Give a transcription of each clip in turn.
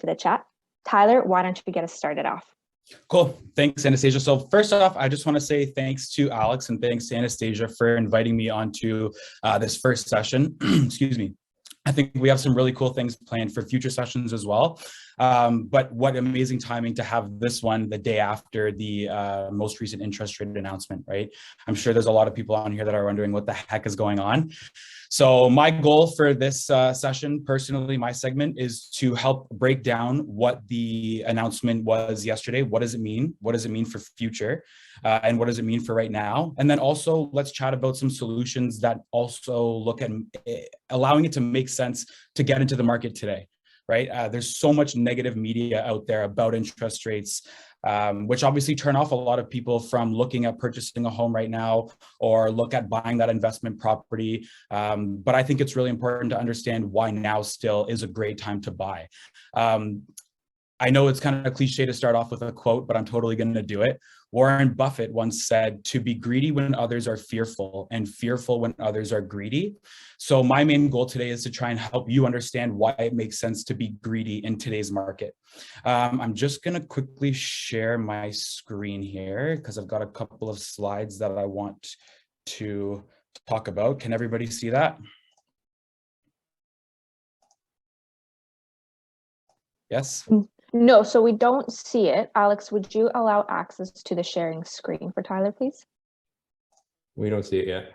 to the chat. Tyler, why don't you get us started off? Cool. Thanks, Anastasia. So first off, I just want to say thanks to Alex and thanks to Anastasia for inviting me onto this first session. Excuse me. I think we have some really cool things planned for future sessions as well. But what amazing timing to have this one the day after the most recent interest rate announcement, right? I'm sure there's a lot of people on here that are wondering what the heck is going on. So my goal for this session, personally, my segment is to help break down what the announcement was yesterday. What does it mean? What does it mean for future? And what does it mean for right now? And then also let's chat about some solutions that also look at allowing it to make sense to get into the market today, right? There's so much negative media out there about interest rates, which obviously turn off a lot of people from looking at purchasing a home right now or look at buying that investment property. But I think it's really important to understand why now still is a great time to buy. I know it's kind of a cliche to start off with a quote, but I'm totally going to do it. Warren Buffett once said, to be greedy when others are fearful and fearful when others are greedy. So my main goal today is to try and help you understand why it makes sense to be greedy in today's market. I'm just going to quickly share my screen here because I've got a couple of slides that I want to talk about. Can everybody see that? Yes? No, so we don't see it. Alex, would you allow access to the sharing screen for Tyler, please? We don't see it yet.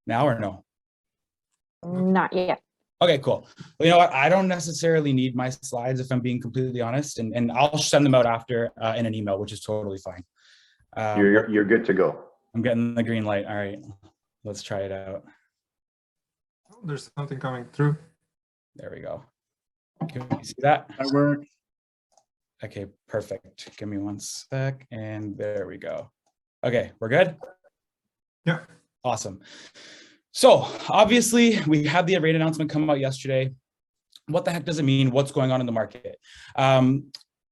Now or no? Not yet. Okay, cool. Well, you know what? I don't necessarily need my slides if I'm being completely honest, and I'll send them out after in an email, which is totally fine. You're good to go. I'm getting the green light. All right, let's try it out. There's something coming through. There we go. Can you see that? That works. Okay, perfect. Give me one sec, and there we go. Okay, we're good? Yeah. Awesome. So obviously we had the rate announcement come out yesterday. What the heck does it mean? What's going on in the market?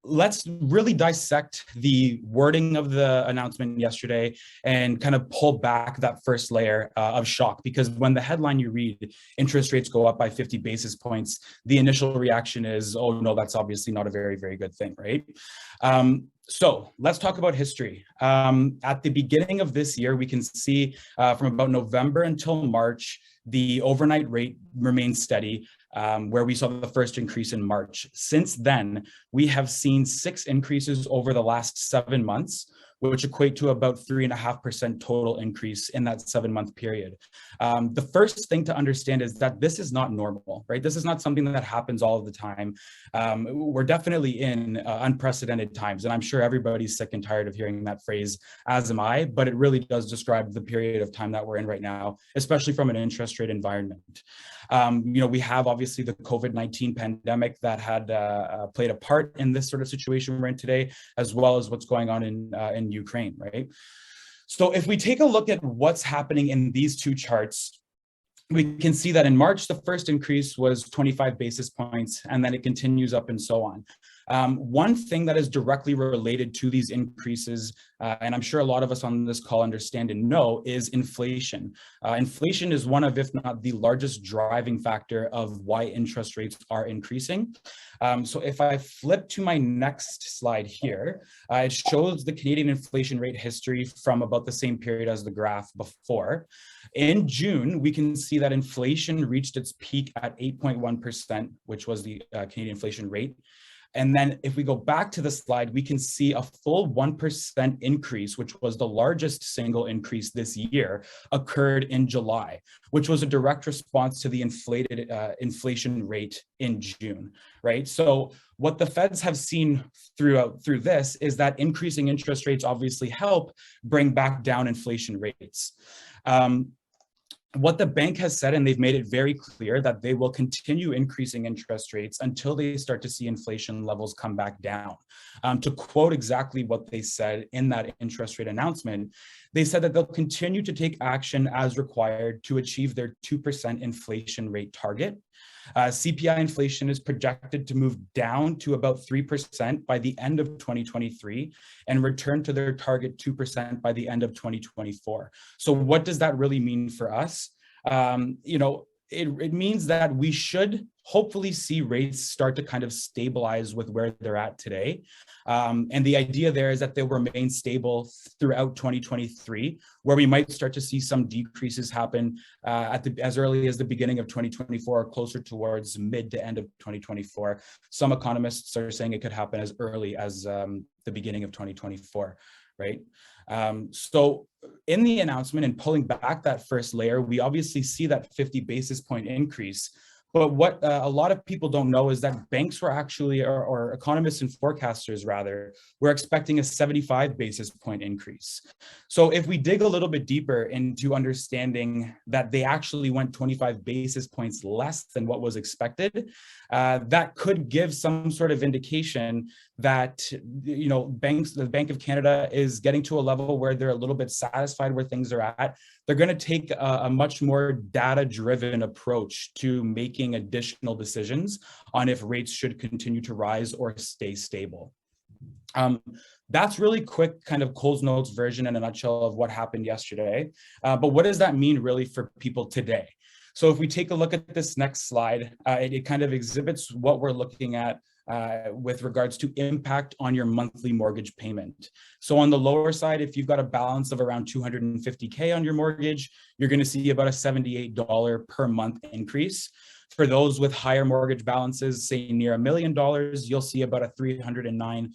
Let's really dissect the wording of the announcement yesterday and kind of pull back that first layer of shock, because when the headline you read, interest rates go up by 50 basis points, the initial reaction is, oh no, that's obviously not a very, very good thing, right? So let's talk about history. At the beginning of this year, we can see from about November until March, the overnight rate remained steady, where we saw the first increase in March. Since then, we have seen 6 increases over the last 7 months, which equate to about 3.5% total increase in that 7-month period. The first thing to understand is that this is not normal, right? This is not something that happens all of the time. We're definitely in unprecedented times, and I'm sure everybody's sick and tired of hearing that phrase, as am I, but it really does describe the period of time that we're in right now, especially from an interest rate environment. We have obviously the COVID-19 pandemic that had played a part in this sort of situation we're in today, as well as what's going on in Ukraine, right? So if we take a look at what's happening in these two charts, we can see that in March, the first increase was 25 basis points, and then it continues up and so on. One thing that is directly related to these increases, and I'm sure a lot of us on this call understand and know, is inflation. Inflation is one of, if not the largest driving factor of why interest rates are increasing. So if I flip to my next slide here, it shows the Canadian inflation rate history from about the same period as the graph before. In June, we can see that inflation reached its peak at 8.1%, which was the Canadian inflation rate. And then if we go back to the slide, we can see a full 1% increase, which was the largest single increase this year, occurred in July, which was a direct response to the inflated inflation rate in June, right? So what the Feds have seen through this is that increasing interest rates obviously help bring back down inflation rates. What the bank has said, and they've made it very clear, that they will continue increasing interest rates until they start to see inflation levels come back down. To quote exactly what they said in that interest rate announcement, they said that they'll continue to take action as required to achieve their 2% inflation rate target. CPI inflation is projected to move down to about 3% by the end of 2023 and return to their target 2% by the end of 2024. So what does that really mean for us? it means that we should hopefully see rates start to kind of stabilize with where they're at today. And the idea there is that they'll remain stable throughout 2023, where we might start to see some decreases happen as early as the beginning of 2024, or closer towards mid to end of 2024. Some economists are saying it could happen as early as the beginning of 2024, right? So in the announcement and pulling back that first layer, we obviously see that 50 basis point increase. But what a lot of people don't know is that banks were actually, or economists and forecasters rather, were expecting a 75 basis point increase. So if we dig a little bit deeper into understanding that they actually went 25 basis points less than what was expected, that could give some sort of indication that, you know, the Bank of Canada is getting to a level where they're a little bit satisfied where things are at. They're going to take a much more data-driven approach to making additional decisions on if rates should continue to rise or stay stable. That's really quick kind of Coles Notes version in a nutshell of what happened yesterday. But what does that mean really for people today? So if we take a look at this next slide, it kind of exhibits what we're looking at with regards to impact on your monthly mortgage payment. So on the lower side, if you've got a balance of around $250K on your mortgage, you're going to see about a $78 per month increase. For those with higher mortgage balances, say near $1 million, you'll see about a $309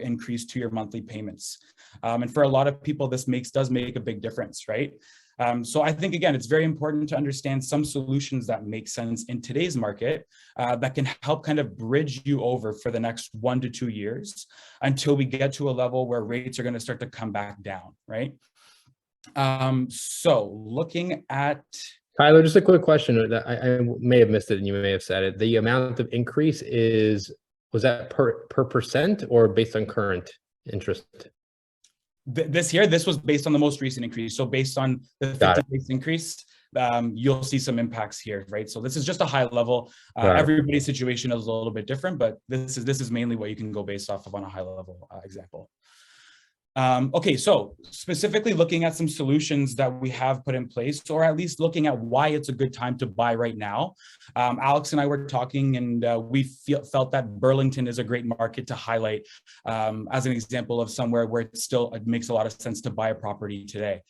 increase to your monthly payments. And for a lot of people, this does make a big difference, right? So I think, again, it's very important to understand some solutions that make sense in today's market that can help kind of bridge you over for the next 1 to 2 years until we get to a level where rates are going to start to come back down, right? So looking at... Tyler, just a quick question that I may have missed it and you may have said it. The amount of increase was that per percent or based on current interest? This was based on the most recent increase. So based on the 50 basis increase, you'll see some impacts here, right? So this is just a high level. Everybody's situation is a little bit different, but this is mainly what you can go based off of on a high level example. Okay, so specifically looking at some solutions that we have put in place, or at least looking at why it's a good time to buy right now. Alex and I were talking, and we felt that Burlington is a great market to highlight as an example of somewhere where it makes a lot of sense to buy a property today.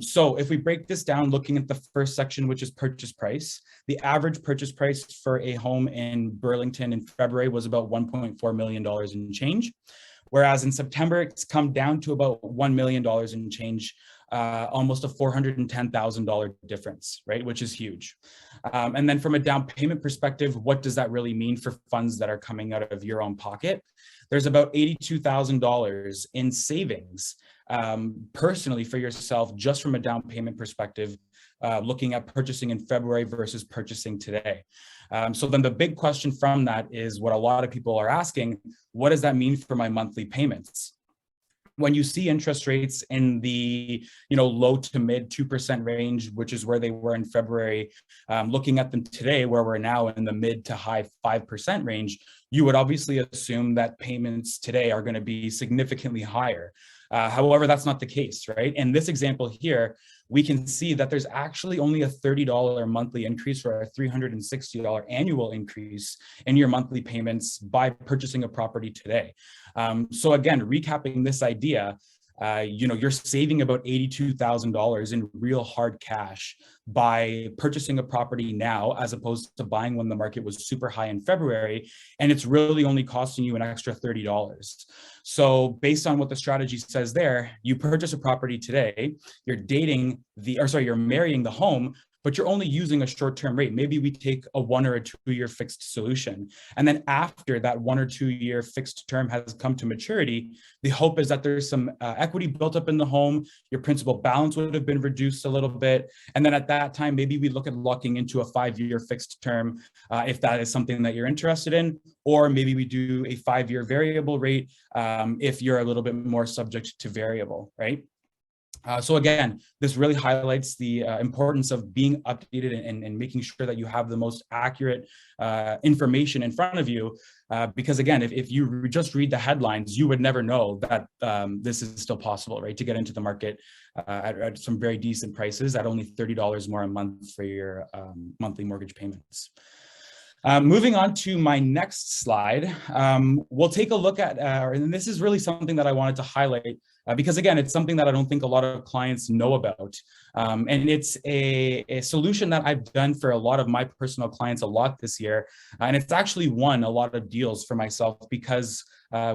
So if we break this down, looking at the first section, which is purchase price, the average purchase price for a home in Burlington in February was about $1.4 million in change. Whereas in September, it's come down to about $1 million in change, almost a $410,000 difference, right? Which is huge. And then from a down payment perspective, what does that really mean for funds that are coming out of your own pocket? There's about $82,000 in savings personally for yourself, just from a down payment perspective, looking at purchasing in February versus purchasing today. So then the big question from that is what a lot of people are asking: what does that mean for my monthly payments? When you see interest rates in the low to mid 2% range, which is where they were in February, looking at them today, where we're now in the mid to high 5% range, you would obviously assume that payments today are going to be significantly higher. However, that's not the case, right? In this example here, we can see that there's actually only a $30 monthly increase or a $360 annual increase in your monthly payments by purchasing a property today. So again, recapping this idea, you're saving about $82,000 in real hard cash by purchasing a property now, as opposed to buying when the market was super high in February, and it's really only costing you an extra $30. So based on what the strategy says there, you purchase a property today, you're marrying the home, but you're only using a short-term rate. Maybe we take a 1 or a 2 year fixed solution. And then after that 1 or 2 year fixed term has come to maturity, the hope is that there's some equity built up in the home, your principal balance would have been reduced a little bit. And then at that time, maybe we look at locking into a 5-year fixed term if that is something that you're interested in, or maybe we do a 5-year variable rate if you're a little bit more subject to variable, right? So again, this really highlights the importance of being updated and making sure that you have the most accurate information in front of you. Because again, if you just read the headlines, you would never know that this is still possible, right? To get into the market at some very decent prices at only $30 more a month for your monthly mortgage payments. Moving on to my next slide, we'll take a look at, and this is really something that I wanted to highlight because again, it's something that I don't think a lot of clients know about. And it's a solution that I've done for a lot of my personal clients a lot this year. And it's actually won a lot of deals for myself because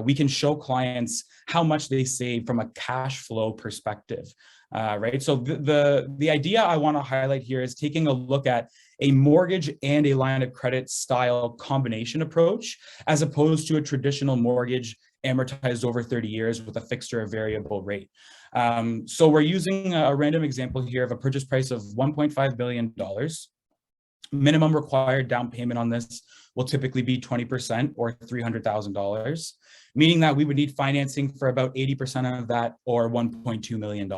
we can show clients how much they save from a cash flow perspective. Right. So the idea I want to highlight here is taking a look at a mortgage and a line of credit style combination approach, as opposed to a traditional mortgage amortized over 30 years with a fixed or a variable rate. So we're using a random example here of a purchase price of $1.5 billion. Minimum required down payment on this will typically be 20% or $300,000, meaning that we would need financing for about 80% of that or $1.2 million,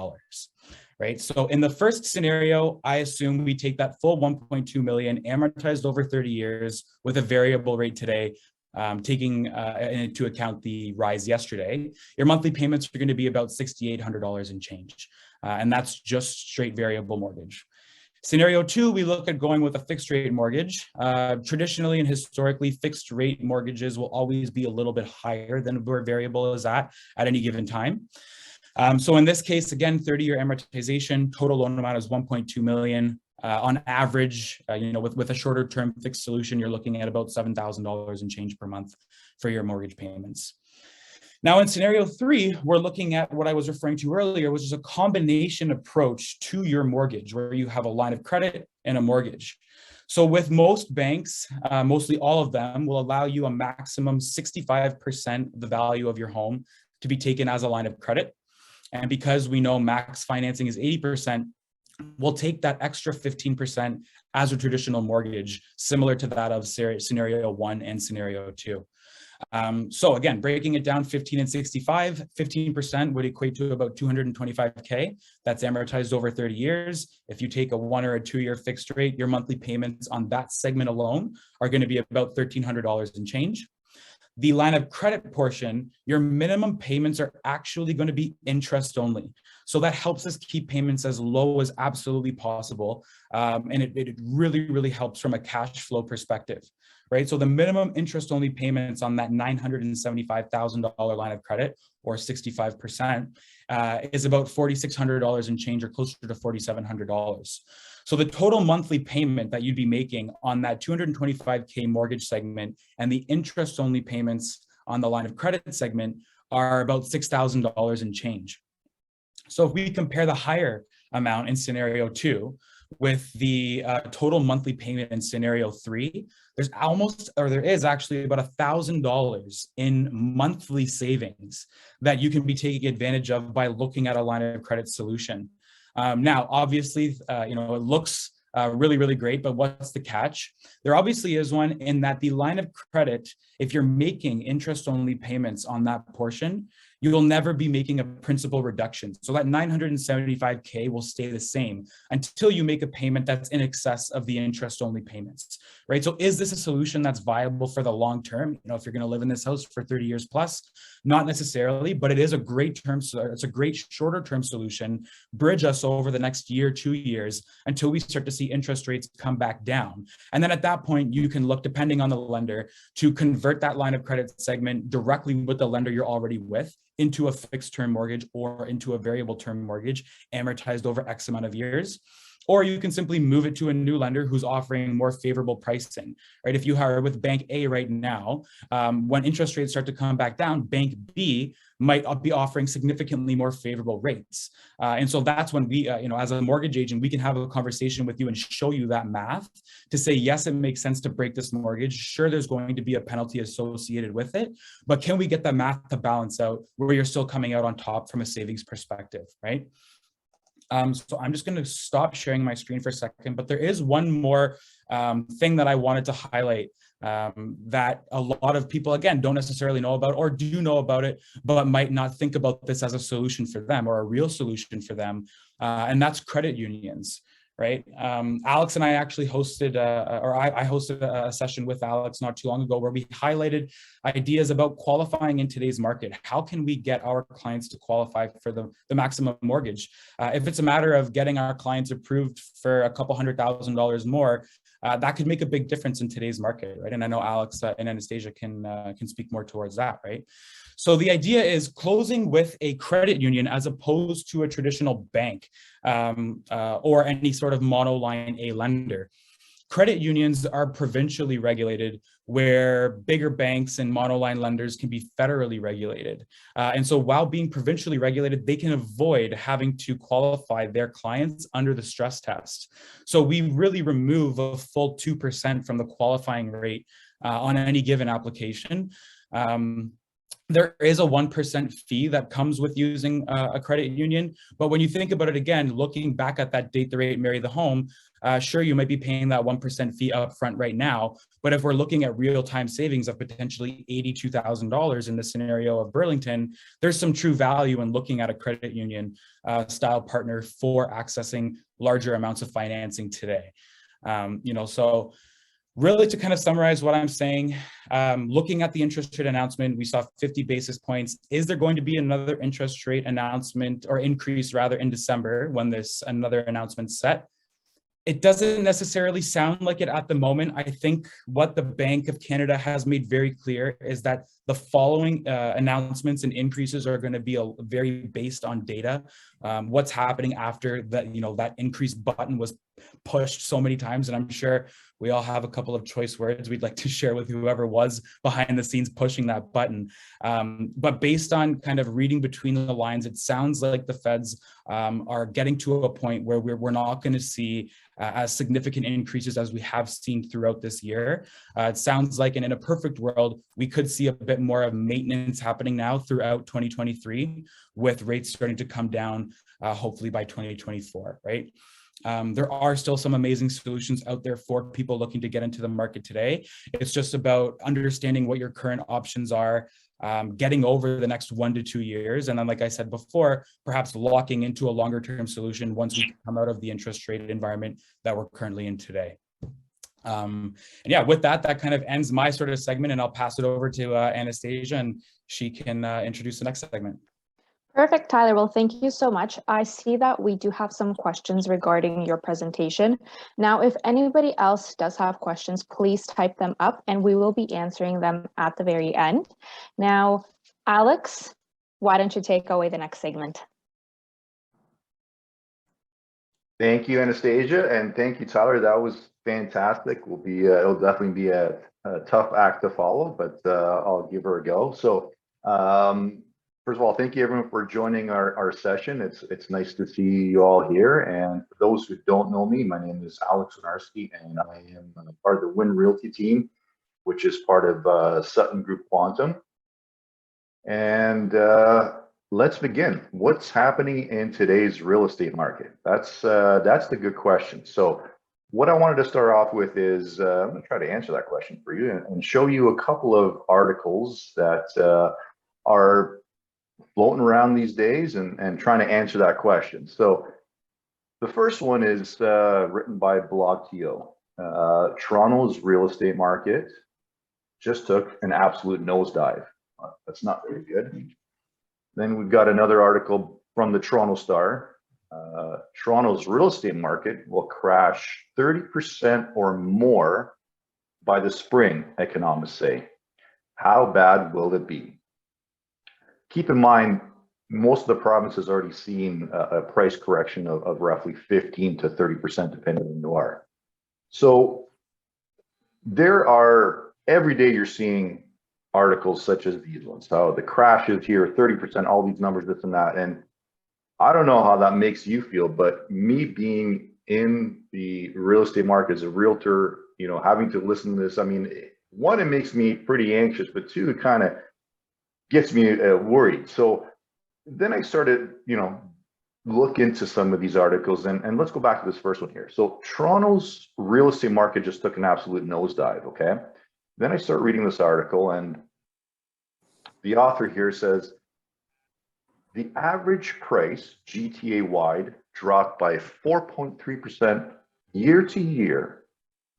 right? So in the first scenario, I assume we take that full 1.2 million amortized over 30 years with a variable rate today, taking into account the rise yesterday. Your monthly payments are going to be about $6,800 and change. And that's just straight variable mortgage. Scenario 2, we look at going with a fixed rate mortgage. Traditionally and historically, fixed rate mortgages will always be a little bit higher than where variable is at any given time. So in this case, again, 30-year amortization, total loan amount is 1.2 million. On average, with a shorter term fixed solution, you're looking at about $7,000 and change per month for your mortgage payments. Now in scenario 3, we're looking at what I was referring to earlier, which is a combination approach to your mortgage where you have a line of credit and a mortgage. So with most banks, mostly all of them will allow you a maximum 65% of the value of your home to be taken as a line of credit. And because we know max financing is 80%, we'll take that extra 15% as a traditional mortgage, similar to that of scenario 1 and scenario 2. So again, breaking it down 15 and 65, 15% would equate to about 225K. That's amortized over 30 years. If you take a 1 or a 2-year fixed rate, your monthly payments on that segment alone are going to be about $1,300 and change. The line of credit portion, your minimum payments are actually going to be interest only. So that helps us keep payments as low as absolutely possible. And it really, really helps from a cash flow perspective, right? So the minimum interest only payments on that $975,000 line of credit, or 65%, is about $4,600 and change, or closer to $4,700. So the total monthly payment that you'd be making on that 225K mortgage segment and the interest only payments on the line of credit segment are about $6,000 and change. So if we compare the higher amount in scenario 2 with the total monthly payment in scenario 3, there is actually about $1,000 in monthly savings that you can be taking advantage of by looking at a line of credit solution. Now, obviously, it looks really, really great, but what's the catch? There obviously is one, in that the line of credit, if you're making interest only payments on that portion, you will never be making a principal reduction. So that $975K will stay the same until you make a payment that's in excess of the interest only payments, right? So is this a solution that's viable for the long term? If you're going to live in this house for 30 years plus, not necessarily, but it is a great it's a great shorter term solution. Bridge us over the next year, 2 years, until we start to see interest rates come back down. And then at that point, you can look, depending on the lender, to convert that line of credit segment directly with the lender you're already with into a fixed term mortgage or into a variable term mortgage amortized over X amount of years. Or you can simply move it to a new lender who's offering more favorable pricing, right? If you are with Bank A right now, when interest rates start to come back down, Bank B might be offering significantly more favorable rates. And so that's when we, as a mortgage agent, we can have a conversation with you and show you that math to say, yes, it makes sense to break this mortgage. Sure, there's going to be a penalty associated with it, but can we get the math to balance out where you're still coming out on top from a savings perspective, right? So I'm just going to stop sharing my screen for a second, but there is one more thing that I wanted to highlight that a lot of people, again, don't necessarily know about, or do know about it, but might not think about this as a solution for them or a real solution for them. And that's credit unions. Right. Alex and I actually hosted, I hosted a session with Alex not too long ago where we highlighted ideas about qualifying in today's market. How can we get our clients to qualify for the maximum mortgage? If it's a matter of getting our clients approved for a couple $100,000 more, that could make a big difference in today's market, right? And I know Alex and Anastasia can speak more towards that, right? So the idea is closing with a credit union as opposed to a traditional bank or any sort of monoline A lender. Credit unions are provincially regulated, where bigger banks and monoline lenders can be federally regulated. And so while being provincially regulated, they can avoid having to qualify their clients under the stress test. So we really remove a full 2% from the qualifying rate on any given application. There is a 1% fee that comes with using a credit union. But when you think about it again, looking back at that date the rate, marry the home, sure, you might be paying that 1% fee up front right now. But if we're looking at real-time savings of potentially $82,000 in the scenario of Burlington, there's some true value in looking at a credit union style partner for accessing larger amounts of financing today. So really, to kind of summarize what I'm saying, looking at the interest rate announcement, we saw 50 basis points. Is there going to be another interest rate announcement or increase rather in December when this another announcement set? It doesn't necessarily sound like it at the moment. I think what the Bank of Canada has made very clear is that the following announcements and increases are going to be very based on data. What's happening after that, that increase button was pushed so many times, and I'm sure we all have a couple of choice words we'd like to share with whoever was behind the scenes pushing that button. But based on kind of reading between the lines, it sounds like the feds are getting to a point where we're not going to see as significant increases as we have seen throughout this year. It sounds like in a perfect world, we could see a bit more of maintenance happening now throughout 2023, with rates starting to come down, hopefully by 2024, right? There are still some amazing solutions out there for people looking to get into the market today. It's just about understanding what your current options are, getting over the next 1 to 2 years. And then, like I said before, perhaps locking into a longer term solution once we come out of the interest rate environment that we're currently in today. And yeah, with that kind of ends my sort of segment, and I'll pass it over to Anastasia, and she can introduce the next segment. Perfect, Tyler. Well, thank you so much. I see that we do have some questions regarding your presentation. Now, if anybody else does have questions, please type them up and we will be answering them at the very end. Now, Alex, why don't you take away the next segment? Thank you, Anastasia, and thank you, Tyler. That was fantastic. It'll definitely be a tough act to follow, but I'll give her a go. So, first of all, thank you everyone for joining our session. It's nice to see you all here. And for those who don't know me, my name is Alex Winiarski, and I am part of the Win Realty team, which is part of Sutton Group Quantum. And let's begin. What's happening in today's real estate market? That's the good question. So what I wanted to start off with is I'm going to try to answer that question for you and show you a couple of articles that are floating around these days and trying to answer that question. So the first one is written by BlogTO. Toronto's real estate market just took an absolute nosedive. That's not very good. Then we've got another article from the Toronto Star. Toronto's real estate market will crash 30% or more by the spring, economists say. How bad will it be? Keep in mind, most of the provinces already seen a price correction of roughly 15 to 30%, depending on who you are. So every day you're seeing articles such as these ones, how the crash is here, 30%, all these numbers, this and that. And I don't know how that makes you feel, but me being in the real estate market as a realtor, having to listen to this, I mean, one, it makes me pretty anxious, but two, it kind of gets me worried. So then I started, look into some of these articles, and let's go back to this first one here. So Toronto's real estate market just took an absolute nosedive, okay? Then I start reading this article, and the author here says, the average price GTA wide dropped by 4.3% year to year,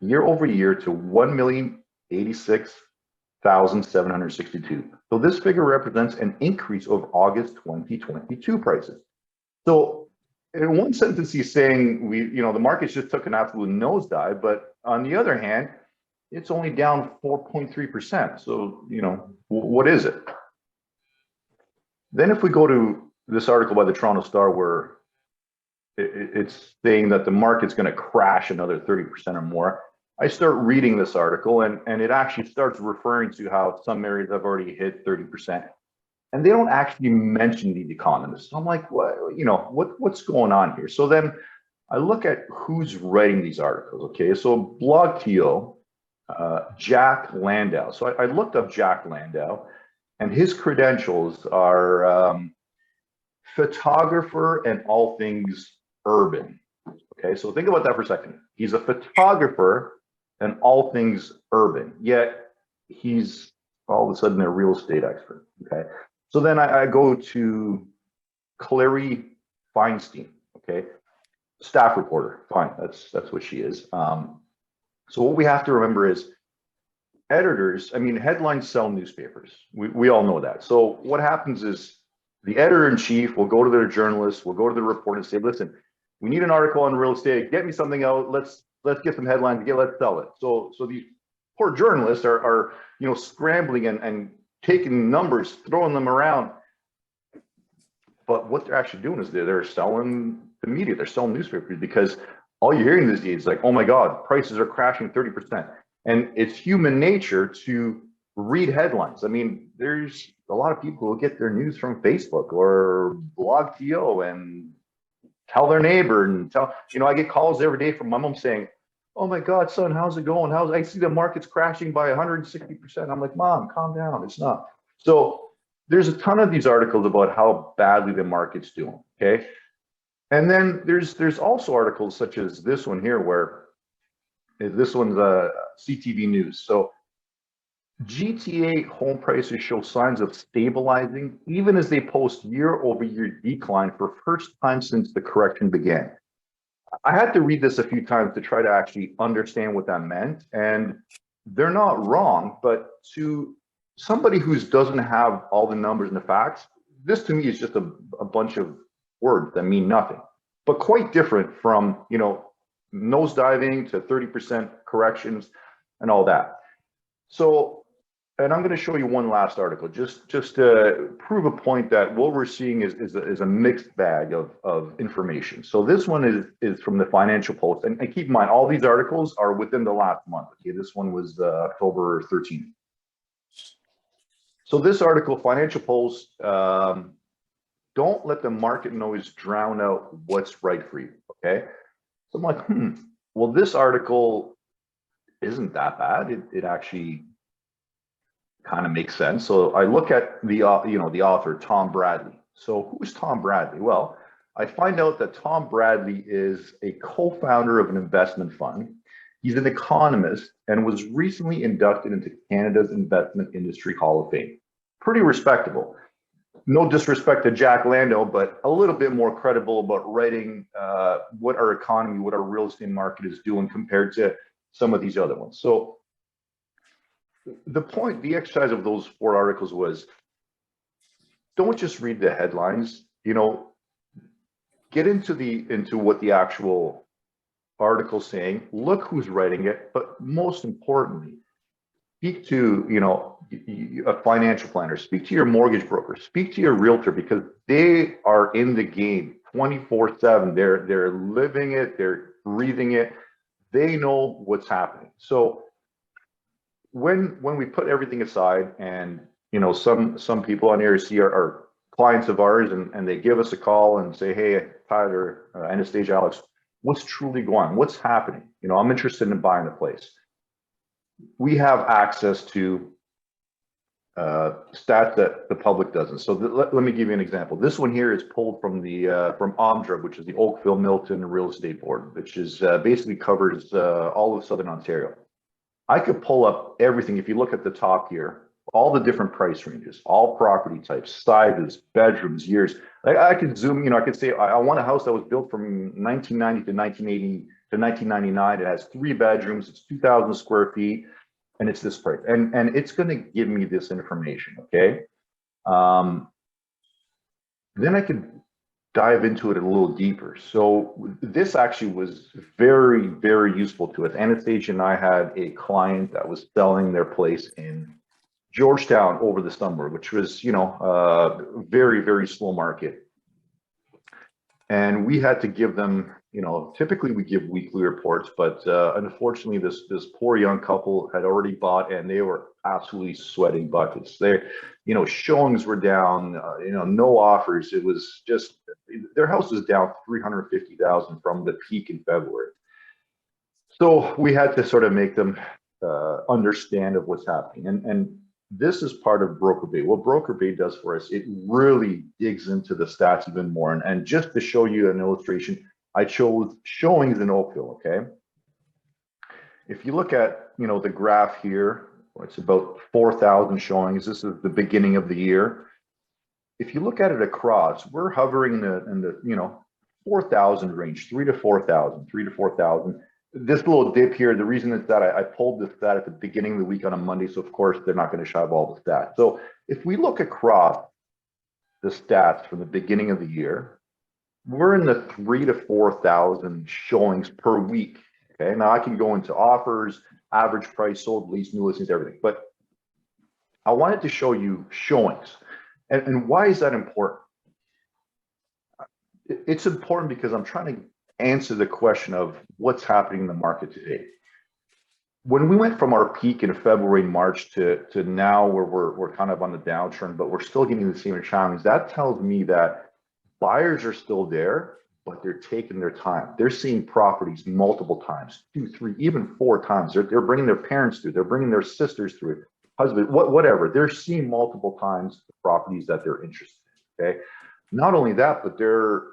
year over year to 1,086,762. So this figure represents an increase over August 2022 prices. So in one sentence, he's saying the markets just took an absolute nosedive, but on the other hand, it's only down 4.3%. So, what is it? Then if we go to this article by the Toronto Star where it's saying that the market's going to crash another 30% or more, I start reading this article and it actually starts referring to how some areas have already hit 30%. And they don't actually mention these economists. So I'm like, what's going on here? So then I look at who's writing these articles. Okay, so BlogTO, Jack Landau. So I looked up Jack Landau, and his credentials are photographer and all things urban. Okay, so think about that for a second. He's a photographer and all things urban, yet he's all of a sudden a real estate expert. Okay, so then I go to Clary Feinstein. Okay, staff reporter. Fine, that's what she is. So what we have to remember is editors, headlines sell newspapers. We all know that. So what happens is the editor-in-chief will go to their journalists, will go to the reporter and say, listen, we need an article on real estate, get me something out, let's get some headlines, let's sell it. So these poor journalists are scrambling and taking numbers, throwing them around. But what they're actually doing is they're selling the media, they're selling newspapers, because all you're hearing these days is like, oh my God, prices are crashing 30%. And it's human nature to read headlines. There's a lot of people who get their news from Facebook or BlogTO and tell their neighbor and tell, I get calls every day from my mom saying, oh my God, son, how's it going? I see the market's crashing by 160%. I'm like, Mom, calm down. It's not. So there's a ton of these articles about how badly the market's doing. Okay. And then there's also articles such as this one here, where this one's CTV News. So GTA home prices show signs of stabilizing, even as they post year-over-year decline for first time since the correction began. I had to read this a few times to try to actually understand what that meant, and they're not wrong, but to somebody who doesn't have all the numbers and the facts, this to me is just a bunch of words that mean nothing, but quite different from, nosediving to 30% corrections and all that. So, and I'm going to show you one last article, just to prove a point that what we're seeing is a mixed bag of information. So this one is from the Financial Post, and keep in mind, all these articles are within the last month. Okay, this one was October 13th. So this article, Financial Post, don't let the market noise drown out what's right for you. Okay, so I'm like, well, this article isn't that bad. It actually kind of makes sense. So I look at the author, Tom Bradley. So who's Tom Bradley? Well, I find out that Tom Bradley is a co-founder of an investment fund. He's an economist and was recently inducted into Canada's Investment Industry Hall of Fame. Pretty respectable. No disrespect to Jack Landau, but a little bit more credible about writing what our economy, what our real estate market is doing compared to some of these other ones. So the exercise of those 4 articles was, don't just read the headlines, get into what the actual article's saying, look who's writing it, but most importantly, speak to, a financial planner, speak to your mortgage broker, speak to your realtor, because they are in the game 24/7. They're living it, they're breathing it. They know what's happening. So when we put everything aside, and some people on ARC are clients of ours, and they give us a call and say, hey, Tyler, Anastasia, Alex, what's truly going on? What's happening? I'm interested in buying a place. We have access to stats that the public doesn't. So let me give you an example. This one here is pulled from the from OMDRA, which is the Oakville Milton Real Estate Board, which is basically covers all of Southern Ontario. I could pull up everything. If you look at the top here, all the different price ranges, all property types, sizes, bedrooms, years. I could zoom, I could say I want a house that was built from 1990 to 1980 to 1999. It has 3 bedrooms, it's 2,000 square feet, and it's this price. And it's going to give me this information, okay? Then I could dive into it a little deeper. So this actually was very, very useful to us. Anastasia and I had a client that was selling their place in Georgetown over the summer, which was, very, very slow market. And we had to give them, typically we give weekly reports, but unfortunately this poor young couple had already bought and they were absolutely sweating buckets. Showings were down, no offers. It was just, their house was down 350,000 from the peak in February. So we had to sort of make them understand of what's happening. And this is part of Broker Bay. What Broker Bay does for us, it really digs into the stats even more. And just to show you an illustration, I chose showings in Oakville, okay? If you look at, the graph here, it's about 4,000 showings. This is the beginning of the year. If you look at it across, we're hovering in the 4,000 range, 3,000 to 4,000, 3,000 to 4,000. This little dip here, the reason is that I pulled this stat at the beginning of the week on a Monday, so of course they're not going to shove all the stats. So if we look across the stats from the beginning of the year, we're in the 3,000 to 4,000 showings per week. Okay, now I can go into offers, average price sold, lease, new listings, everything, but I wanted to show you showings. And why is that important? It's important because I'm trying to answer the question of what's happening in the market today. When we went from our peak in February, March to now where we're kind of on the downturn, but we're still getting the same challenge, that tells me that buyers are still there, but they're taking their time. They're seeing properties multiple times, 2, 3, even 4 times. They're bringing their parents through, they're bringing their sisters through it, husband, whatever. They're seeing multiple times the properties that they're interested in, okay? Not only that, but they're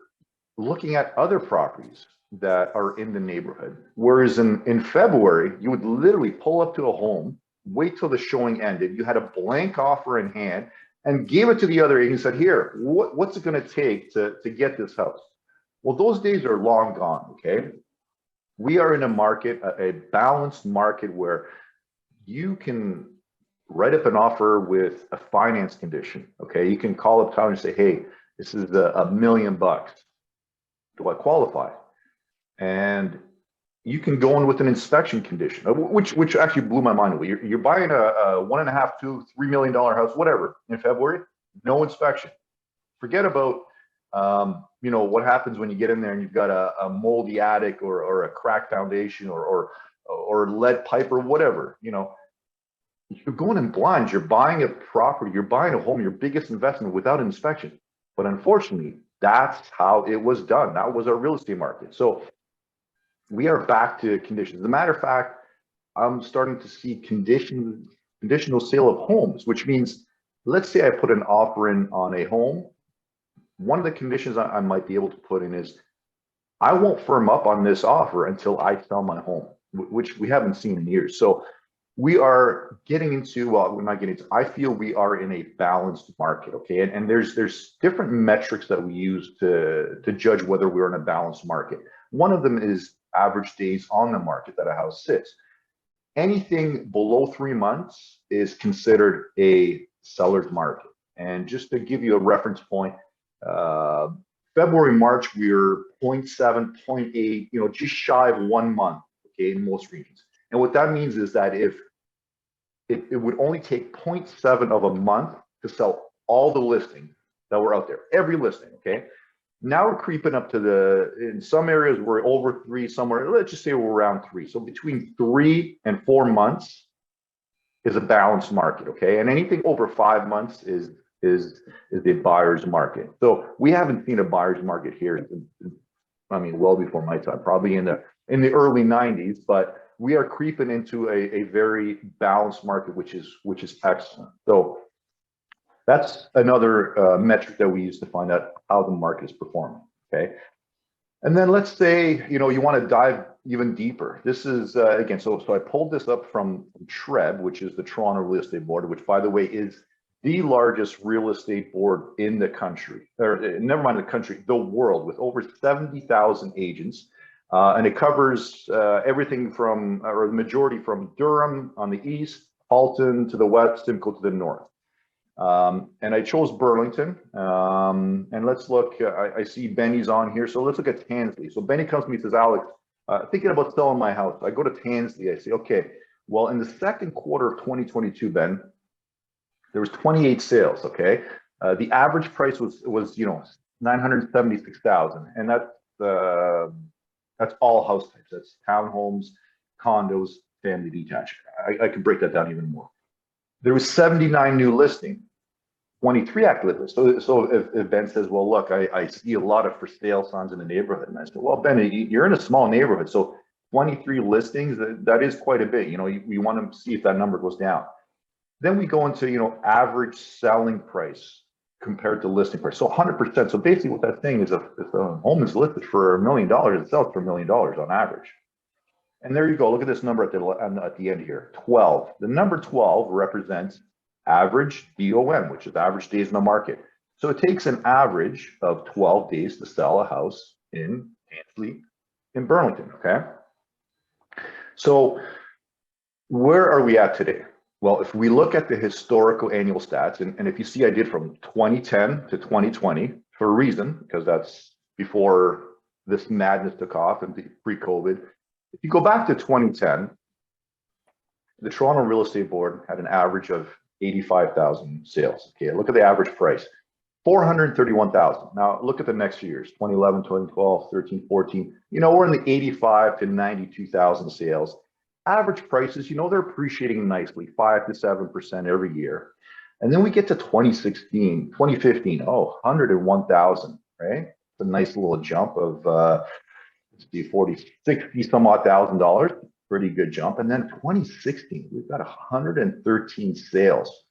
looking at other properties that are in the neighborhood. Whereas in February, you would literally pull up to a home, wait till the showing ended, you had a blank offer in hand, and gave it to the other agent and said, here, what's it gonna take to get this house? Well, those days are long gone, okay? We are in a market, a balanced market where you can write up an offer with a finance condition, okay? You can call up town and say, hey, this is $1 million. Do I qualify? And you can go in with an inspection condition, which actually blew my mind away. You're buying a $1.5 to $3 million house, whatever, in February, no inspection. Forget about what happens when you get in there and you've got a moldy attic or a cracked foundation or lead pipe or whatever. You're going in blind. You're buying a property, you're buying a home, your biggest investment without inspection. But unfortunately, that's how it was done. That was our real estate market. So we are back to conditions. As a matter of fact, I'm starting to see conditional sale of homes, which means, let's say I put an offer in on a home. One of the conditions I might be able to put in is I won't firm up on this offer until I sell my home, which we haven't seen in years. So we are getting into, we're not getting into, I feel we are in a balanced market, okay? And there's different metrics that we use to judge whether we're in a balanced market. One of them is average days on the market that a house sits. Anything below 3 months is considered a seller's market. And just to give you a reference point, February, March, we were 0.7, 0.8, just shy of 1 month, okay, in most regions. And what that means is that if it would only take 0.7 of a month to sell all the listings that were out there, every listing, okay? Now we're creeping up to in some areas we're over 3, somewhere, let's just say we're around 3. So between 3 and 4 months is a balanced market, okay? And anything over 5 months is the buyer's market. So we haven't seen a buyer's market here, well before my time, probably in the early 90s, but we are creeping into a very balanced market, which is excellent. So That's another metric that we use to find out how the market is performing, okay? And then let's say, you want to dive even deeper. This is, again, so I pulled this up from TREB, which is the Toronto Real Estate Board, which, by the way, is the largest real estate board in the country, or never mind the country, the world, with over 70,000 agents. And it covers everything from, or the majority from Durham on the east, Halton to the west, Simcoe to the north. And I chose Burlington. And let's look, I see Benny's on here. So let's look at Tansley. So Benny comes to me and says, Alex, thinking about selling my house. I go to Tansley. I say, okay, well, in the second quarter of 2022, Ben, there was 28 sales, okay? The average price was 976,000. And that's all house types. That's townhomes, condos, family detached. I could break that down even more. There was 79 new listings, 23 active listings. So if Ben says, well, look, I see a lot of for sale signs in the neighborhood. And I said, well, Ben, you're in a small neighborhood. So 23 listings, that is quite a bit. You want to see if that number goes down. Then we go into, average selling price compared to listing price. So 100%. So basically what that's saying is if a home is listed for $1 million, it sells for $1 million on average. And there you go. Look at this number at the end here, 12. The number 12 represents average DOM, which is average days in the market. So it takes an average of 12 days to sell a house in Tansley, in Burlington, okay? So where are we at today? Well, if we look at the historical annual stats, and if you see I did from 2010 to 2020 for a reason, because that's before this madness took off and pre-COVID. If you go back to 2010, the Toronto Real Estate Board had an average of 85,000 sales. Okay, look at the average price, 431,000. Now look at the next few years, 2011, 2012, 13, 14. We're in the 85 to 92,000 sales. Average prices, they're appreciating nicely, 5 to 7% every year. And then we get to 2015, 101,000, right? It's a nice little jump of, 60 some odd $1,000, pretty good jump. And then 2016, we've got 113 sales.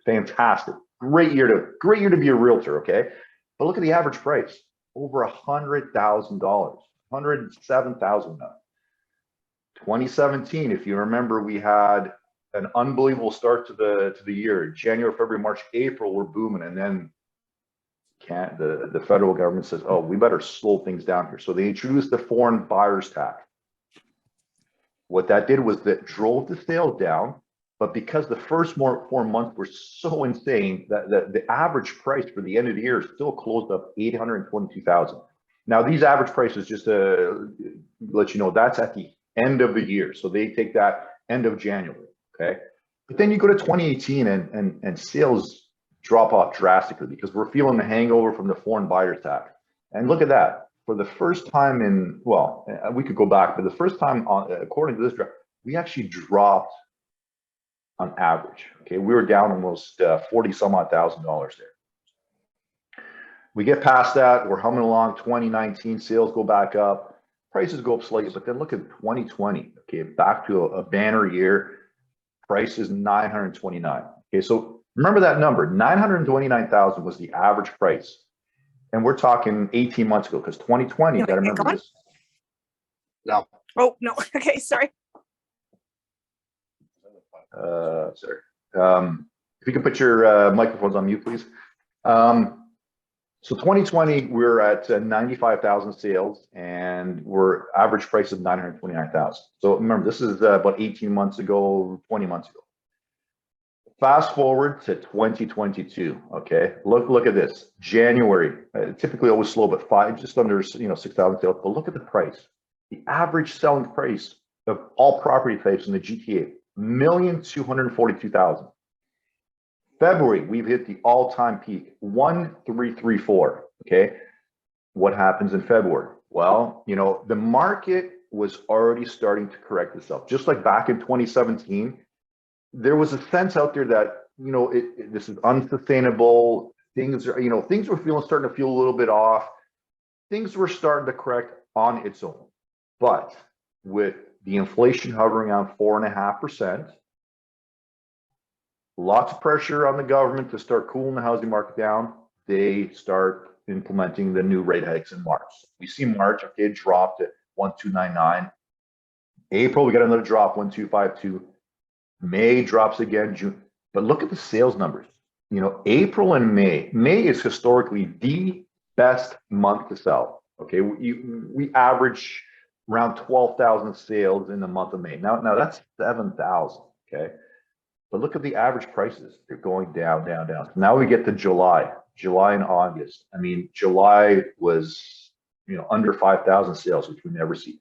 Fantastic. Great year to be a realtor, okay? But look at the average price, over $100,000, 107,000 now. 2017, if you remember, we had an unbelievable start to the year. January, February, March, April were booming, and then the federal government says, oh, we better slow things down here. So they introduced the foreign buyers tax. What that did was that drove the sales down, but because the first 4 months were so insane that the average price for the end of the year still closed up 822,000. Now these average prices, just to let you know, that's at the end of the year. So they take that end of January, okay? But then you go to 2018 and sales drop off drastically because we're feeling the hangover from the foreign buyers tax. And look at that. For the first time in, well, we could go back, but the first time, according to this draft, we actually dropped on average, okay? We were down almost 40 some odd $1,000 there. We get past that, we're humming along. 2019 sales go back up. Prices go up slightly, but then look at 2020, okay, back to a banner year, price is 929. Okay, so remember that number, 929,000 was the average price. And we're talking 18 months ago, because 2020, you gotta remember this. No. Oh, no, okay, sorry. Sorry. If you can put your microphones on mute, please. So 2020, we're at 95,000 sales, and we're average price of 929,000. So remember, this is about 18 months ago, 20 months ago. Fast forward to 2022. Okay, look at this. January, typically always slow, but just under 6,000 sales. But look at the price. The average selling price of all property types in the GTA, $1,242,000. February, we've hit the all-time peak, 1,334. Okay, what happens in February? Well, the market was already starting to correct itself. Just like back in 2017, there was a sense out there that this is unsustainable. Things are, things were starting to feel a little bit off. Things were starting to correct on its own, but with the inflation hovering around 4.5%. lots of pressure on the government to start cooling the housing market down. They start implementing the new rate hikes in March. We see March, okay, it dropped at 1.299. April, we got another drop, 1.252. May drops again, June. But look at the sales numbers. You know, April and May. May is historically the best month to sell. Okay, we average around 12,000 sales in the month of May. Now that's 7,000. Okay, but look at the average prices. They're going down, down, down. Now we get to July and August. I mean, July was, you know, under 5,000 sales, which we never see.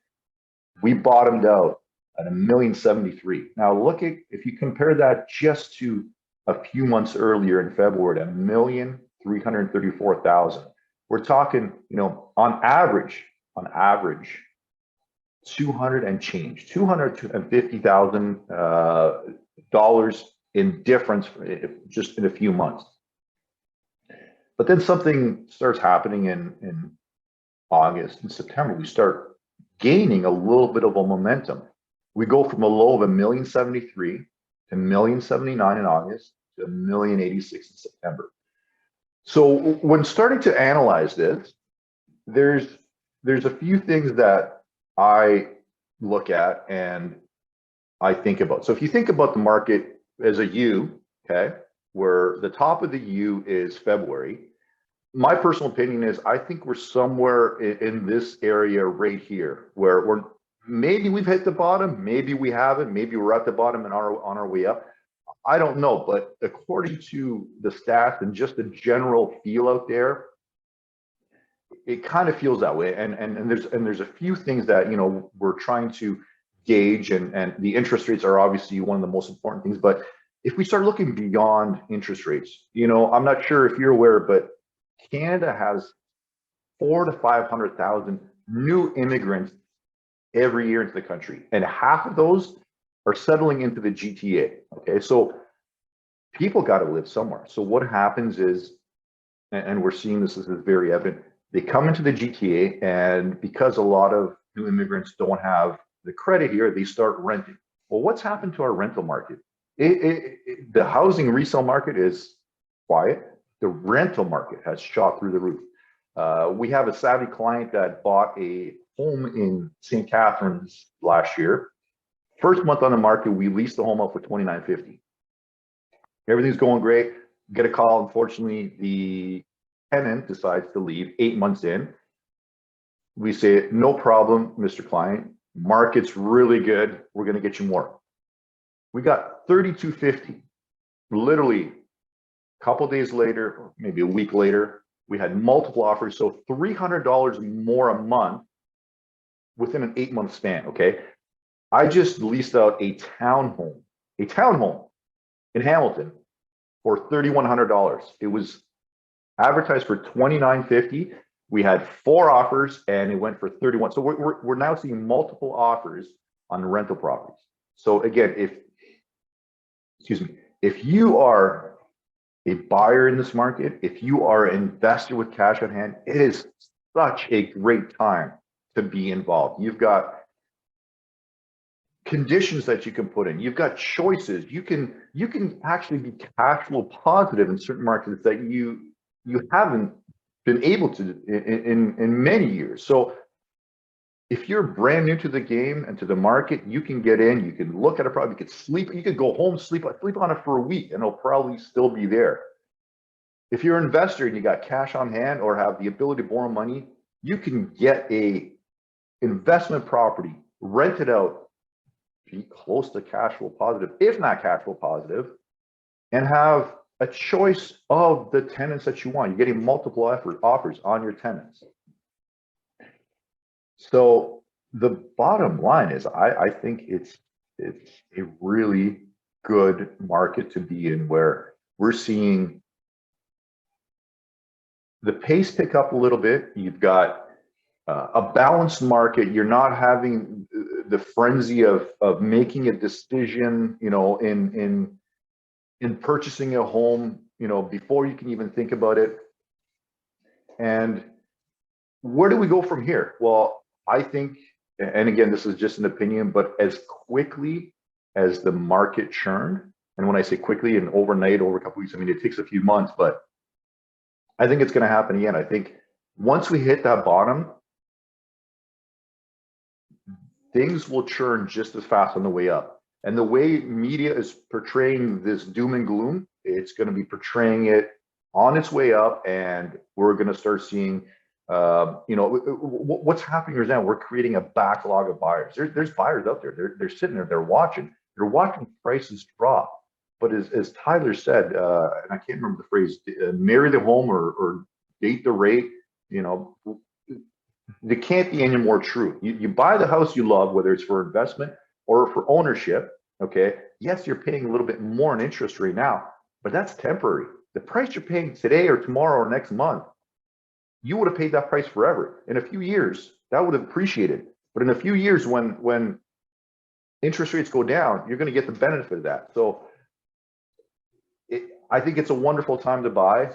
We bottomed out at 1,073,000. Now look at, if you compare that just to a few months earlier in February at 1,334,000. We're talking, you know, on average, 200 and change, $250,000 in difference just in a few months. But then something starts happening in August and September. We start gaining a little bit of a momentum. We go from a low of 1,073,000 to 1,079,000 in August to 1,086,000 in September. So when starting to analyze this, there's a few things that I look at and I think about. So if you think about the market as a U, okay, where the top of the U is February, my personal opinion is I think we're somewhere in this area right here where maybe we've hit the bottom, maybe we haven't, maybe we're at the bottom and on our way up. I don't know, but according to the stats and just the general feel out there, it kind of feels that way. And there's a few things that, you know, we're trying to gauge, and the interest rates are obviously one of the most important things. But if we start looking beyond interest rates, you know, I'm not sure if you're aware, but Canada has 400,000 to 500,000 new immigrants every year into the country, and half of those are settling into the GTA. Okay, so people got to live somewhere. So what happens is, and we're seeing this is very evident, they come into the GTA, and because a lot of new immigrants don't have the credit here, they start renting. Well, what's happened to our rental market? The housing resale market is quiet. The rental market has shot through the roof. We have a savvy client that bought a home in St. Catharines last year. First month on the market, we leased the home out for $2,950. Everything's going great. Get a call. Unfortunately, the tenant decides to leave 8 months in. We say, no problem, Mr. Client. Market's really good. We're going to get you more. We got $3,250. Literally, a couple days later, or maybe a week later, we had multiple offers. So $300 more a month within an 8-month span. Okay. I just leased out a townhome in Hamilton for $3,100. It was advertised for $2,950. We had 4 offers and it went for 31. So we're now seeing multiple offers on rental properties. So again, if you are a buyer in this market, if you are an investor with cash on hand, it is such a great time to be involved. You've got conditions that you can put in. You've got choices. You can actually be cash flow positive in certain markets that you haven't been able to in many years. So if you're brand new to the game and to the market, you can get in, you can look at a property, you could sleep, you could go home, sleep on it for a week and it'll probably still be there. If you're an investor and you got cash on hand or have the ability to borrow money, you can get a investment property, rent it out, be close to cash flow positive, if not cash flow positive, and have a choice of the tenants that you want. You're getting multiple offers on your tenants. So the bottom line is, I think it's a really good market to be in, where we're seeing the pace pick up a little bit. You've got a balanced market. You're not having the frenzy of making a decision, you know, in purchasing a home, you know, before you can even think about it. And where do we go from here? Well, I think, and again, this is just an opinion, but as quickly as the market churned, And when I say quickly and overnight, over a couple weeks, I mean, it takes a few months, but I think it's going to happen again. I think once we hit that bottom, things will churn just as fast on the way up. And the way media is portraying this doom and gloom, it's going to be portraying it on its way up, and we're going to start seeing, what's happening right now. We're creating a backlog of buyers. There's buyers out there. They're sitting there. They're watching prices drop. But as Tyler said, and I can't remember the phrase, marry the home or date the rate. There can't be any more true. You buy the house you love, whether it's for investment or for ownership. Okay. Yes, you're paying a little bit more in interest rate now, but that's temporary. The price you're paying today or tomorrow or next month, you would have paid that price forever. In a few years, that would have appreciated. But in a few years, when interest rates go down, you're going to get the benefit of that. So I think it's a wonderful time to buy.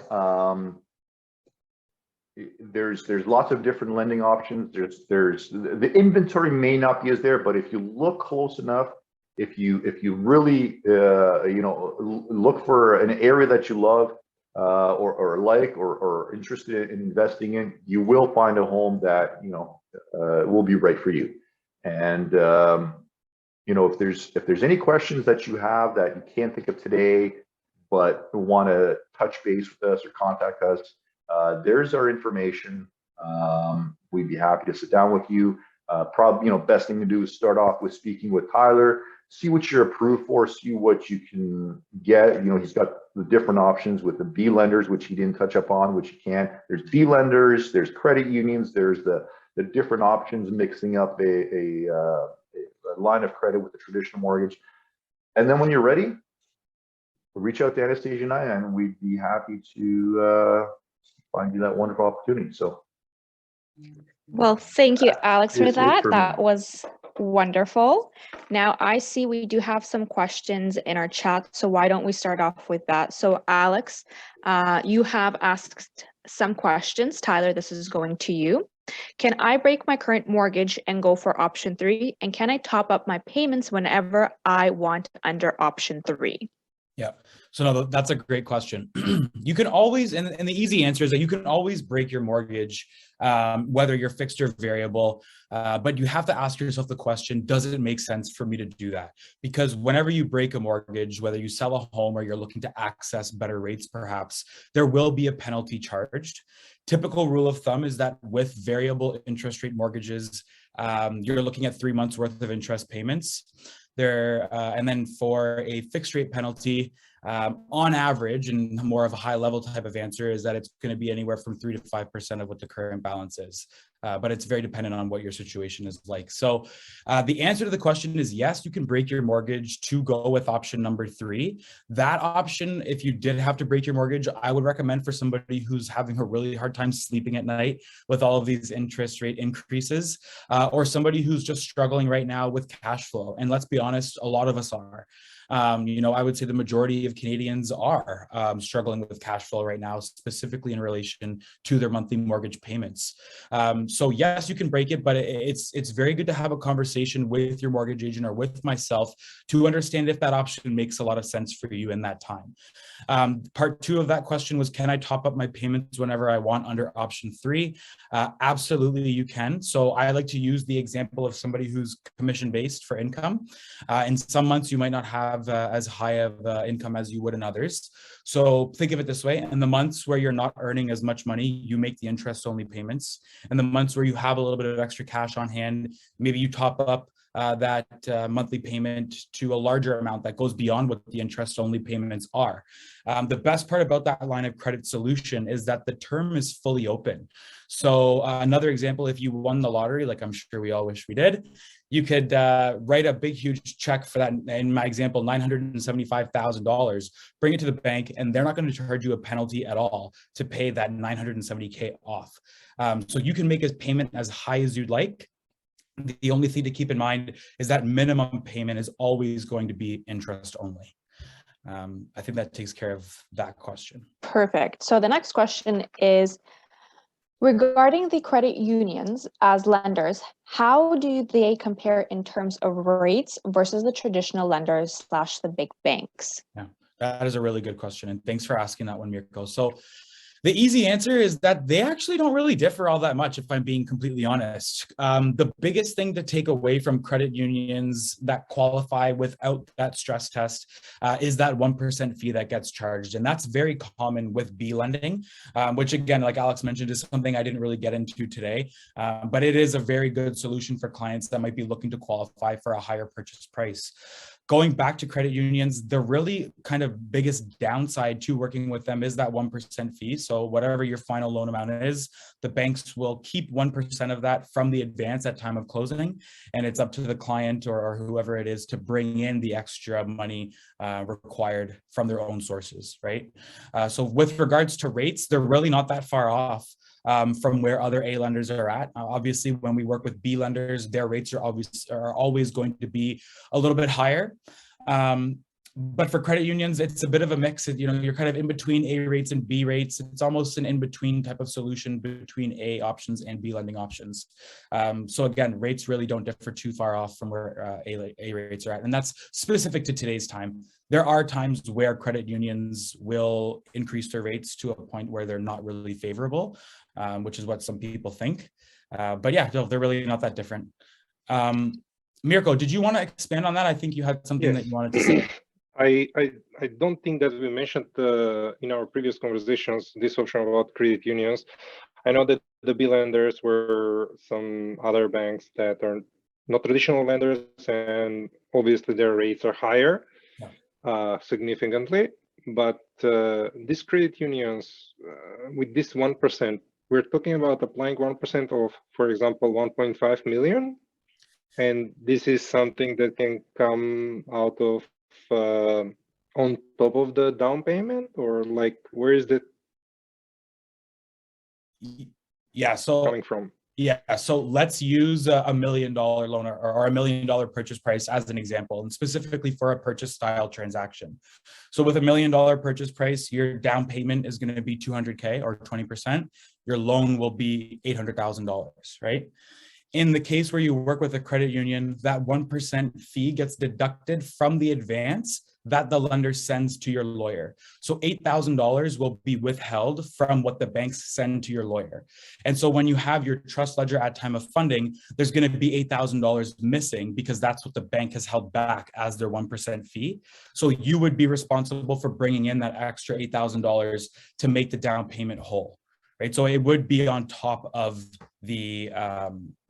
There's lots of different lending options. There's the inventory may not be as there, but if you look close enough, if you really look for an area that you love or like or interested in investing in, you will find a home that will be right for you. And if there's any questions that you have that you can't think of today, but want to touch base with us or contact us, there's our information. We'd be happy to sit down with you. Probably, best thing to do is start off with speaking with Tyler, see what you're approved for, see what you can get. He's got the different options with the B lenders, which he didn't touch up on, which you can. There's B lenders, there's credit unions, there's the different options, mixing up a line of credit with a traditional mortgage. And then when you're ready, reach out to Anastasia and I, and we'd be happy to find you that wonderful opportunity. So, well, thank you, Alex, for It's that. for me. That was wonderful. Now, I see we do have some questions in our chat, so why don't we start off with that? So, Alex, you have asked some questions. Tyler, this is going to you. Can I break my current mortgage and go for option 3? And can I top up my payments whenever I want under option 3? Yeah. So no, that's a great question. You can always, and the easy answer is that you can always break your mortgage, whether you're fixed or variable, but you have to ask yourself the question, does it make sense for me to do that? Because whenever you break a mortgage, whether you sell a home or you're looking to access better rates, perhaps, there will be a penalty charged. Typical rule of thumb is that with variable interest rate mortgages, you're looking at 3 months worth of interest payments. And then for a fixed rate penalty, on average, and more of a high level type of answer, is that it's going to be anywhere from 3 to 5% of what the current balance is. But it's very dependent on what your situation is like. So the answer to the question is yes, you can break your mortgage to go with option number 3. That option, if you did have to break your mortgage, I would recommend for somebody who's having a really hard time sleeping at night with all of these interest rate increases, or somebody who's just struggling right now with cash flow. And let's be honest, a lot of us are. I would say the majority of Canadians are struggling with cash flow right now, specifically in relation to their monthly mortgage payments. So yes, you can break it, but it's very good to have a conversation with your mortgage agent or with myself to understand if that option makes a lot of sense for you in that time. Part 2 of that question was, can I top up my payments whenever I want under option 3? Absolutely, you can. So I like to use the example of somebody who's commission-based for income. In some months, you might not have as high of income as you would in others. So think of it this way. In the months where you're not earning as much money, you make the interest-only payments. In the months where you have a little bit of extra cash on hand, maybe you top up that monthly payment to a larger amount that goes beyond what the interest-only payments are. The best part about that line of credit solution is that the term is fully open. So another example, if you won the lottery, like I'm sure we all wish we did, you could write a big, huge check for that. In my example, $975,000, bring it to the bank, and they're not going to charge you a penalty at all to pay that $970K off. So you can make a payment as high as you'd like. The only thing to keep in mind is that minimum payment is always going to be interest only. I think that takes care of that question. Perfect. So the next question is, Regarding the credit unions as lenders, how do they compare in terms of rates versus the traditional lenders slash the big banks? Yeah, that is a really good question. And thanks for asking that one, Mirko. So the easy answer is that they actually don't really differ all that much, if I'm being completely honest. The biggest thing to take away from credit unions that qualify without that stress test is that 1% fee that gets charged. And that's very common with B lending, which again, like Alex mentioned, is something I didn't really get into today, but it is a very good solution for clients that might be looking to qualify for a higher purchase price. Going back to credit unions, the really kind of biggest downside to working with them is that 1% fee. So whatever your final loan amount is, the banks will keep 1% of that from the advance at time of closing. And it's up to the client or whoever it is to bring in the extra money required from their own sources, right? So with regards to rates, they're really not that far off from where other A lenders are at. Obviously, when we work with B lenders, their rates are always going to be a little bit higher. But for credit unions, it's a bit of a mix. You're kind of in between A rates and B rates. It's almost an in-between type of solution between A options and B lending options. So again, rates really don't differ too far off from where A rates are at. And that's specific to today's time. There are times where credit unions will increase their rates to a point where they're not really favorable, which is what some people think. But yeah, they're really not that different. Mirko, did you want to expand on that? I think you had something that you wanted to say. I don't think that we mentioned in our previous conversations this option about credit unions. I know that the B lenders were some other banks that are not traditional lenders, and obviously their rates are higher significantly. But these credit unions, with this 1%, we're talking about applying 1% of, for example, 1.5 million. And this is something that can come out of on top of the down payment, or like where is it coming from? Yeah, so let's use a $1 million loan or $1 million purchase price as an example, and specifically for a purchase style transaction. So with $1 million purchase price, your down payment is going to be $200K or 20%. Your loan will be $800,000, right? In the case where you work with a credit union, that 1% fee gets deducted from the advance that the lender sends to your lawyer. So $8,000 will be withheld from what the banks send to your lawyer. And so when you have your trust ledger at time of funding, there's going to be $8,000 missing because that's what the bank has held back as their 1% fee. So you would be responsible for bringing in that extra $8,000 to make the down payment whole. Right? So it would be on top of the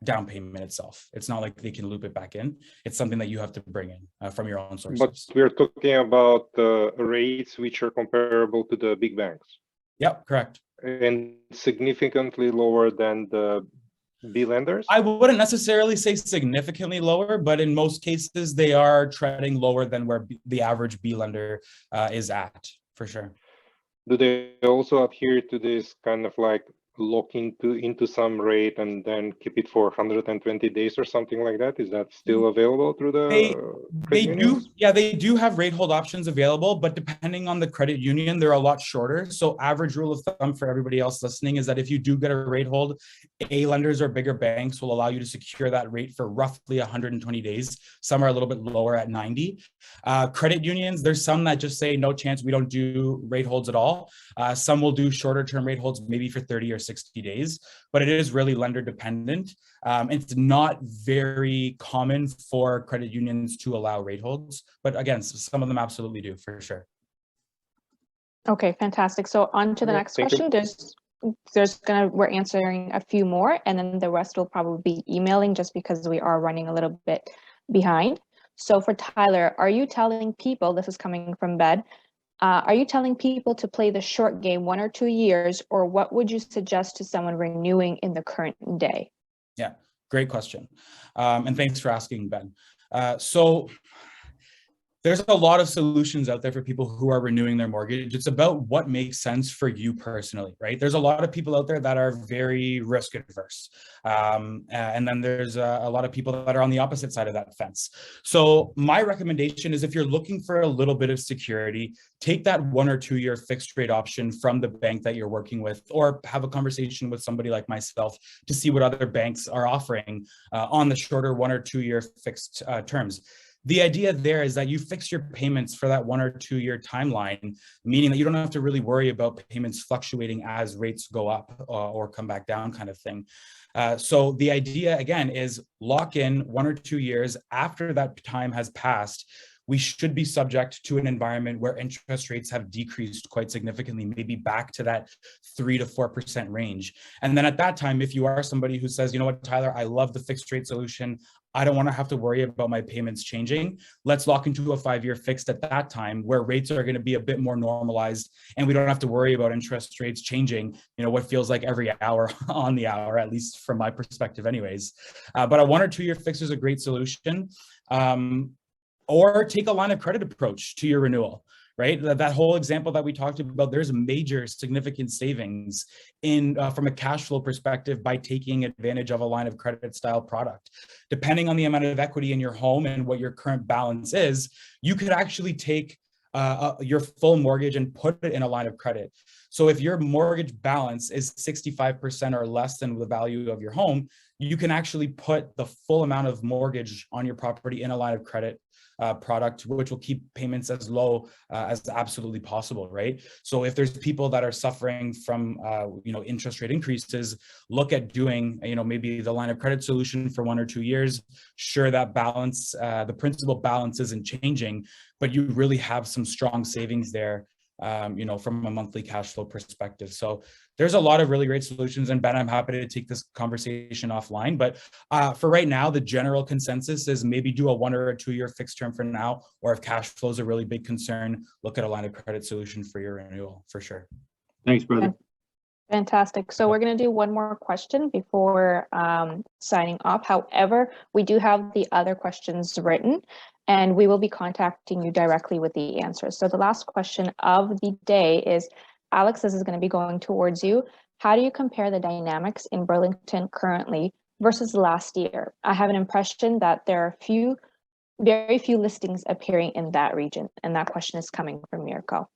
down payment itself. It's not like they can loop it back in. It's something that you have to bring in from your own sources. But we're talking about rates which are comparable to the big banks. Yep, correct. And significantly lower than the B lenders? I wouldn't necessarily say significantly lower, but in most cases, they are treading lower than where the average B lender is at, for sure. Do they also adhere to this kind of like lock into some rate and then keep it for 120 days or something like that? Is that still available through the they do? Yeah, they do have rate hold options available, but depending on the credit union, they're a lot shorter. So average rule of thumb for everybody else listening is that if you do get a rate hold, A lenders or bigger banks will allow you to secure that rate for roughly 120 days. Some are a little bit lower at 90. Credit unions, there's some that just say no chance, we don't do rate holds at all. Some will do shorter term rate holds, maybe for 30 or 60 days, but it is really lender dependent. It's not very common for credit unions to allow rate holds, but again, some of them absolutely do, for sure. Okay, fantastic. So on to the next question. We're answering a few more, and then the rest will probably be emailing just because we are running a little bit behind. So for Tyler, are you telling people, this is coming from Bed, are you telling people to play the short game 1 or 2 years, or what would you suggest to someone renewing in the current day? Yeah, great question. And thanks for asking, Ben. So There's a lot of solutions out there for people who are renewing their mortgage. It's about what makes sense for you personally, right? There's a lot of people out there that are very risk adverse. And then there's a lot of people that are on the opposite side of that fence. So my recommendation is if you're looking for a little bit of security, take that 1 or 2 year fixed rate option from the bank that you're working with, or have a conversation with somebody like myself to see what other banks are offering on the shorter 1 or 2 year fixed terms. The idea there is that you fix your payments for that 1 or 2 year timeline, meaning that you don't have to really worry about payments fluctuating as rates go up or come back down kind of thing. So the idea again is lock in 1 or 2 years. After that time has passed, we should be subject to an environment where interest rates have decreased quite significantly, maybe back to that 3 to 4% range. And then at that time, if you are somebody who says, you know what, Tyler, I love the fixed rate solution, I don't want to have to worry about my payments changing, let's lock into a 5 year fixed at that time where rates are going to be a bit more normalized and we don't have to worry about interest rates changing, you know, what feels like every hour on the hour, at least from my perspective anyways. But a 1 or 2 year fix is a great solution. Or take a line of credit approach to your renewal, right? That whole example that we talked about, there's major significant savings in from a cash flow perspective by taking advantage of a line of credit style product. Depending on the amount of equity in your home and what your current balance is, you could actually take your full mortgage and put it in a line of credit. So if your mortgage balance is 65% or less than the value of your home, you can actually put the full amount of mortgage on your property in a line of credit product, which will keep payments as low as absolutely possible, right? So if there's people that are suffering from, interest rate increases, look at doing, maybe the line of credit solution for 1 or 2 years. Sure, that balance, the principal balance isn't changing, but you really have some strong savings there, from a monthly cash flow perspective. So there's a lot of really great solutions. And Ben, I'm happy to take this conversation offline. But for right now, the general consensus is maybe do a 1 or 2 year fixed term for now, or if cash flow is a really big concern, look at a line of credit solution for your renewal for sure. Thanks, brother. Fantastic. So we're going to do one more question before signing off. However, we do have the other questions written, and we will be contacting you directly with the answers. So the last question of the day is, Alex, this is going to be going towards you. How do you compare the dynamics in Burlington currently versus last year? I have an impression that there are very few listings appearing in that region, and that question is coming from Mirko.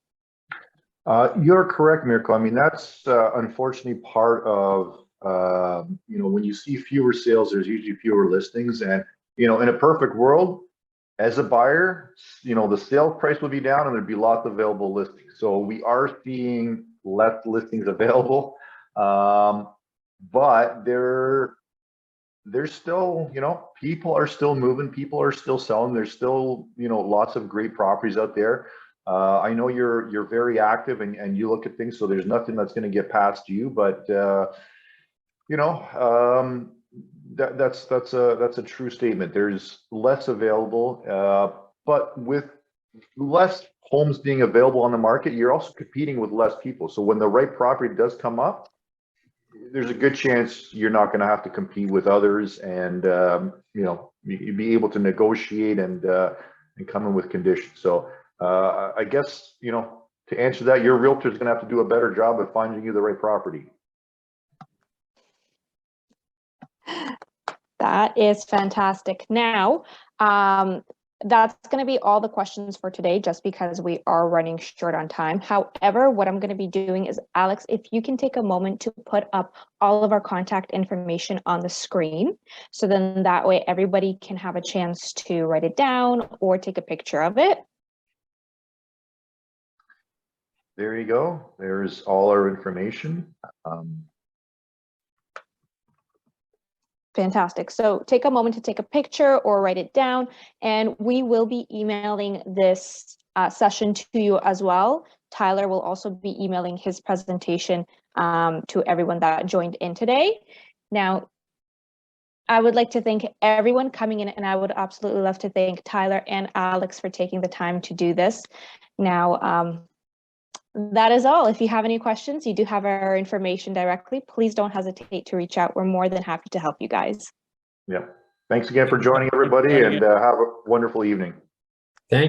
You're correct, Mirko. I mean, that's unfortunately part of, when you see fewer sales, there's usually fewer listings. And, in a perfect world, as a buyer, the sales price would be down and there'd be lots of available listings. So we are seeing less listings available, but there's still, people are still moving, people are still selling. There's still, lots of great properties out there. I know you're very active and you look at things, so there's nothing that's going to get past you, but that's a true statement. There's less available, but with less homes being available on the market, you're also competing with less people. So when the right property does come up, there's a good chance you're not going to have to compete with others, and you'd be able to negotiate and come in with conditions. So I guess, to answer that, your realtor is going to have to do a better job of finding you the right property. That is fantastic. Now, that's going to be all the questions for today, just because we are running short on time. However, what I'm going to be doing is, Alex, if you can take a moment to put up all of our contact information on the screen, so then that way everybody can have a chance to write it down or take a picture of it. There you go. There's all our information. Fantastic. So take a moment to take a picture or write it down, and we will be emailing this session to you as well. Tyler will also be emailing his presentation to everyone that joined in today. Now, I would like to thank everyone coming in, and I would absolutely love to thank Tyler and Alex for taking the time to do this. Now, that is all. If you have any questions, you do have our information directly. Please don't hesitate to reach out. We're more than happy to help you guys. Yeah. Thanks again for joining, everybody, and have a wonderful evening.